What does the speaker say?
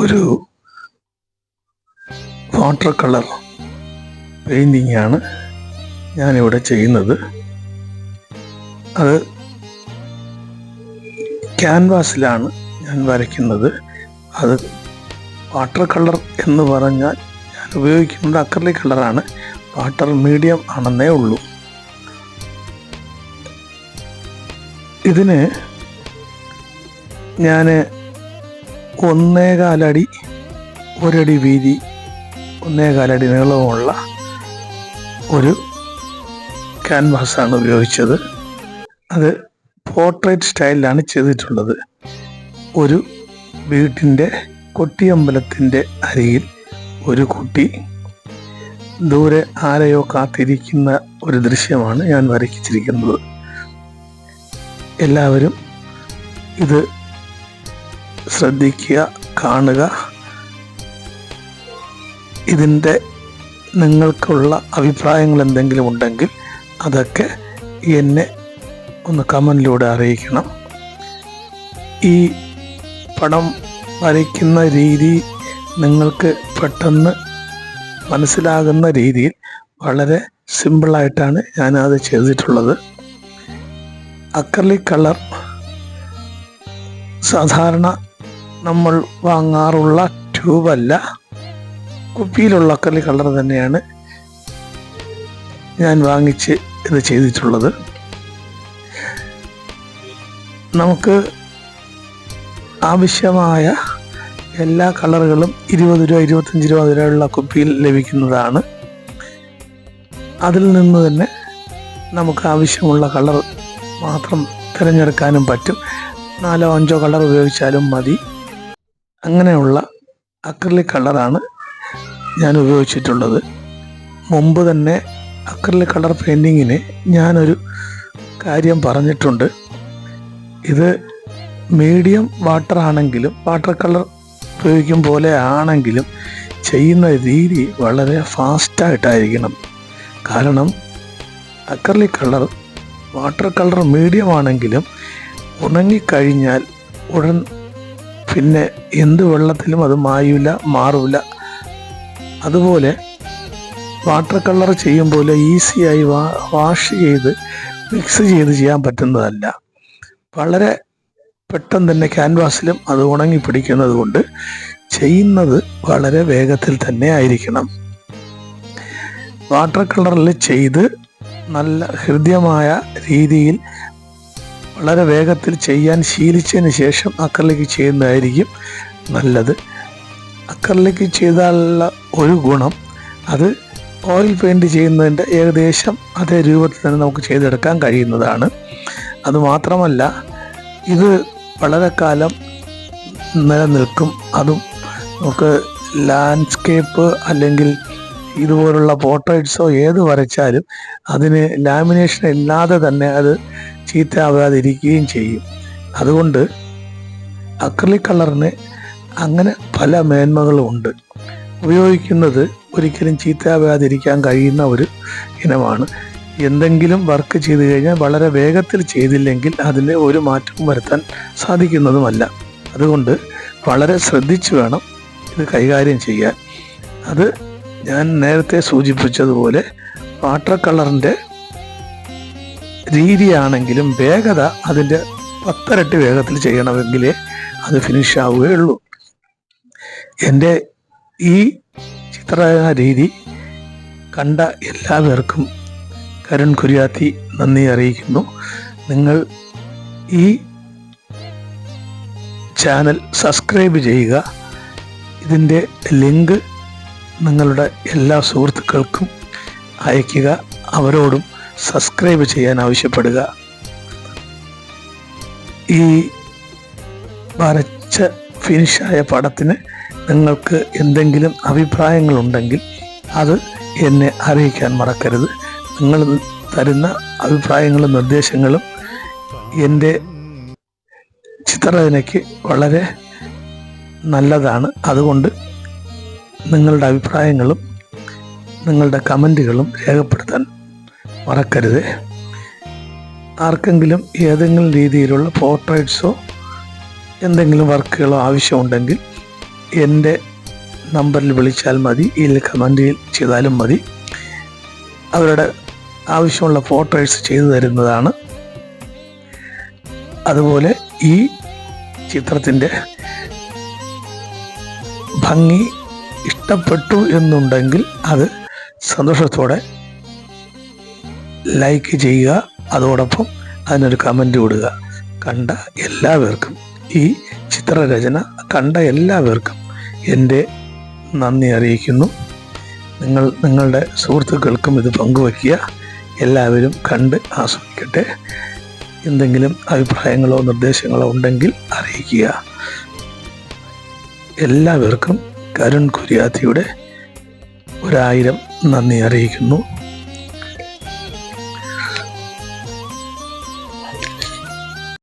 ഒരു water colour painting ആണ് ഞാനിവിടെ ചെയ്യുന്നത്. അത് ക്യാൻവാസിലാണ് ഞാൻ വരയ്ക്കുന്നത്. അത് വാട്ടർ കളർ എന്ന് പറഞ്ഞാൽ ഞാൻ ഉപയോഗിക്കുന്നത് അക്രിലിക് കളറാണ്. വാട്ടർ മീഡിയം ആണെന്നേ ഉള്ളൂ. ഇതിന് ഞാൻ 1.25 അടി, 1 അടി വീതി, 1.25 അടി നീളമുള്ള ഒരു ക്യാൻവാസാണ് ഉപയോഗിച്ചത്. അത് പോർട്രേറ്റ് സ്റ്റൈലിലാണ് ചെയ്തിട്ടുള്ളത്. ഒരു വീട്ടിൻ്റെ കൊട്ടിയമ്പലത്തിൻ്റെ അരികിൽ ഒരു കുട്ടി ദൂരെ ആരെയോ കാത്തിരിക്കുന്ന ഒരു ദൃശ്യമാണ് ഞാൻ വരച്ചിരിക്കുന്നത്. എല്ലാവരും ഇത് ശ്രദ്ധിക്കുക, കാണുക. ഇതിൻ്റെ നിങ്ങൾക്കുള്ള അഭിപ്രായങ്ങൾ എന്തെങ്കിലും ഉണ്ടെങ്കിൽ അതൊക്കെ എന്നെ ഒന്ന് കമൻറ്റിലൂടെ അറിയിക്കണം. ഈ പടം വരയ്ക്കുന്ന രീതി നിങ്ങൾക്ക് പെട്ടെന്ന് മനസ്സിലാകുന്ന രീതിയിൽ വളരെ സിമ്പിളായിട്ടാണ് ഞാനത് ചെയ്തിട്ടുള്ളത്. അക്രിലിക് കളർ സാധാരണ നമ്മൾ വാങ്ങാറുള്ള ട്യൂബല്ല, കുപ്പിയിലുള്ള അക്രിലിക് കളർ തന്നെയാണ് ഞാൻ വാങ്ങിച്ച് ഇത് ചെയ്തിട്ടുള്ളത്. നമുക്ക് ആവശ്യമായ എല്ലാ കളറുകളും 20 രൂപ 25 രൂപ വരെയുള്ള കുപ്പിയിൽ ലഭിക്കുന്നതാണ്. അതിൽ നിന്ന് തന്നെ നമുക്ക് ആവശ്യമുള്ള കളർ മാത്രം തിരഞ്ഞെടുക്കാനും പറ്റും. 4-5 കളർ ഉപയോഗിച്ചാലും മതി. അങ്ങനെയുള്ള അക്രിലിക് കളറാണ് ഞാൻ ഉപയോഗിച്ചിട്ടുള്ളത്. മുമ്പ് തന്നെ അക്രിലിക് കളർ പെയിൻറ്റിങ്ങിന് ഞാനൊരു കാര്യം പറഞ്ഞിട്ടുണ്ട്. ഇത് മീഡിയം വാട്ടർ ആണെങ്കിലും, വാട്ടർ കളർ ഉപയോഗിക്കും പോലെ ആണെങ്കിലും ചെയ്യുന്ന രീതി വളരെ ഫാസ്റ്റായിട്ടായിരിക്കണം. കാരണം acrylic colour water colour medium ആണെങ്കിലും ഉണങ്ങിക്കഴിഞ്ഞാൽ ഉടൻ പിന്നെ എന്ത് വെള്ളത്തിലും അത് മാറില്ല. അതുപോലെ വാട്ടർ കളർ ചെയ്യുമ്പോൾ ഈസിയായി വാഷ് ചെയ്ത് മിക്സ് ചെയ്ത് ചെയ്യാൻ പറ്റുന്നതല്ല. വളരെ പെട്ടെന്ന് തന്നെ ക്യാൻവാസിലും അത് ഉണങ്ങി പിടിക്കുന്നത് കൊണ്ട് ചെയ്യുന്നത് വളരെ വേഗത്തിൽ തന്നെ ആയിരിക്കണം. വാട്ടർ കളറിൽ ചെയ്ത് നല്ല ഹൃദ്യമായ രീതിയിൽ വളരെ വേഗത്തിൽ ചെയ്യാൻ ശീലിച്ചതിന് ശേഷം അക്രിലിക് ചെയ്യുന്നതായിരിക്കും നല്ലത്. അക്രിലിക് ചെയ്താലുള്ള ഒരു ഗുണം, അത് ഓയിൽ പെയിൻറ് ചെയ്യുന്നതിൻ്റെ ഏകദേശം അതേ രൂപത്തിൽ തന്നെ നമുക്ക് ചെയ്തെടുക്കാൻ കഴിയുന്നതാണ്. അതുമാത്രമല്ല, ഇത് വളരെ കാലം നിലനിൽക്കും. അതും നമുക്ക് ലാൻഡ്സ്കേപ്പ് അല്ലെങ്കിൽ ഇതുപോലുള്ള പോർട്രേറ്റ്സോ ഏത് വരച്ചാലും അതിന് ലാമിനേഷൻ ഇല്ലാതെ തന്നെ അത് ചീത്തയാവാതിരിക്കുകയും ചെയ്യും. അതുകൊണ്ട് അക്രിലിക് കളറിന് അങ്ങനെ പല മേന്മകളും ഉണ്ട്. ഉപയോഗിക്കുന്നത് ഒരിക്കലും ചീത്തയാവാതിരിക്കാൻ കഴിയുന്ന ഒരു ഇനമാണ്. എന്തെങ്കിലും വർക്ക് ചെയ്തു കഴിഞ്ഞാൽ വളരെ വേഗത്തിൽ ചെയ്തില്ലെങ്കിൽ അതിന് ഒരു മാറ്റവും വരുത്താൻ സാധിക്കുന്നതുമല്ല. അതുകൊണ്ട് വളരെ ശ്രദ്ധിച്ചു വേണം ഇത് കൈകാര്യം ചെയ്യാൻ. അത് ഞാൻ നേരത്തെ സൂചിപ്പിച്ചതുപോലെ വാട്ടർ കളറിൻ്റെ രീതിയാണെങ്കിലും വേഗത അതിൻ്റെ 10 ഇരട്ടി വേഗത്തിൽ ചെയ്യണമെങ്കിലേ അത് ഫിനിഷ് ആവുകയുള്ളൂ. എൻ്റെ ഈ ചിത്രരചന രീതി കണ്ട എല്ലാവർക്കും കരുൺ കുര്യാത്തി നന്ദി അറിയിക്കുന്നു. നിങ്ങൾ ഈ ചാനൽ സബ്സ്ക്രൈബ് ചെയ്യുക. ഇതിൻ്റെ ലിങ്ക് നിങ്ങളുടെ എല്ലാ സുഹൃത്തുക്കൾക്കും അയയ്ക്കുക. അവരോടും സബ്സ്ക്രൈബ് ചെയ്യാൻ ആവശ്യപ്പെടുക. ഈ വരച്ച ഫിനിഷായ പടത്തിന് നിങ്ങൾക്ക് എന്തെങ്കിലും അഭിപ്രായങ്ങളുണ്ടെങ്കിൽ അത് എന്നെ അറിയിക്കാൻ മറക്കരുത്. നിങ്ങൾ തരുന്ന അഭിപ്രായങ്ങളും നിർദ്ദേശങ്ങളും എൻ്റെ ചിത്രരചനയ്ക്ക് വളരെ നല്ലതാണ്. അതുകൊണ്ട് നിങ്ങളുടെ അഭിപ്രായങ്ങളും നിങ്ങളുടെ കമൻറ്റുകളും രേഖപ്പെടുത്താൻ മറക്കരുത്. ആർക്കെങ്കിലും ഏതെങ്കിലും രീതിയിലുള്ള പോർട്രേറ്റ്സോ എന്തെങ്കിലും വർക്കുകളോ ആവശ്യമുണ്ടെങ്കിൽ എൻ്റെ നമ്പറിൽ വിളിച്ചാൽ മതി, ഇതിൽ കമൻറ്റ് ചെയ്താലും മതി. അവരുടെ ആവശ്യമുള്ള ഫോട്ടോസ് ചെയ്തു തരുന്നതാണ്. അതുപോലെ ഈ ചിത്രത്തിൻ്റെ ഭംഗി ഇഷ്ടപ്പെട്ടു എന്നുണ്ടെങ്കിൽ അത് സന്തോഷത്തോടെ ലൈക്ക് ചെയ്യുക, അതോടൊപ്പം അതിനൊരു കമൻ്റ് കൊടുക്കുക. കണ്ട എല്ലാവർക്കും, ഈ ചിത്രരചന കണ്ട എല്ലാവർക്കും എൻ്റെ നന്ദി അറിയിക്കുന്നു. നിങ്ങളുടെ സുഹൃത്തുക്കൾക്കും ഇത് പങ്കുവയ്ക്കുക. എല്ലാവരും കണ്ട് ആസ്വദിക്കട്ടെ. എന്തെങ്കിലും അഭിപ്രായങ്ങളോ നിർദ്ദേശങ്ങളോ ഉണ്ടെങ്കിൽ അറിയിക്കുക. എല്ലാവർക്കും കരുൺ കുര്യാത്തിയുടെ 1000 നന്ദി അറിയിക്കുന്നു.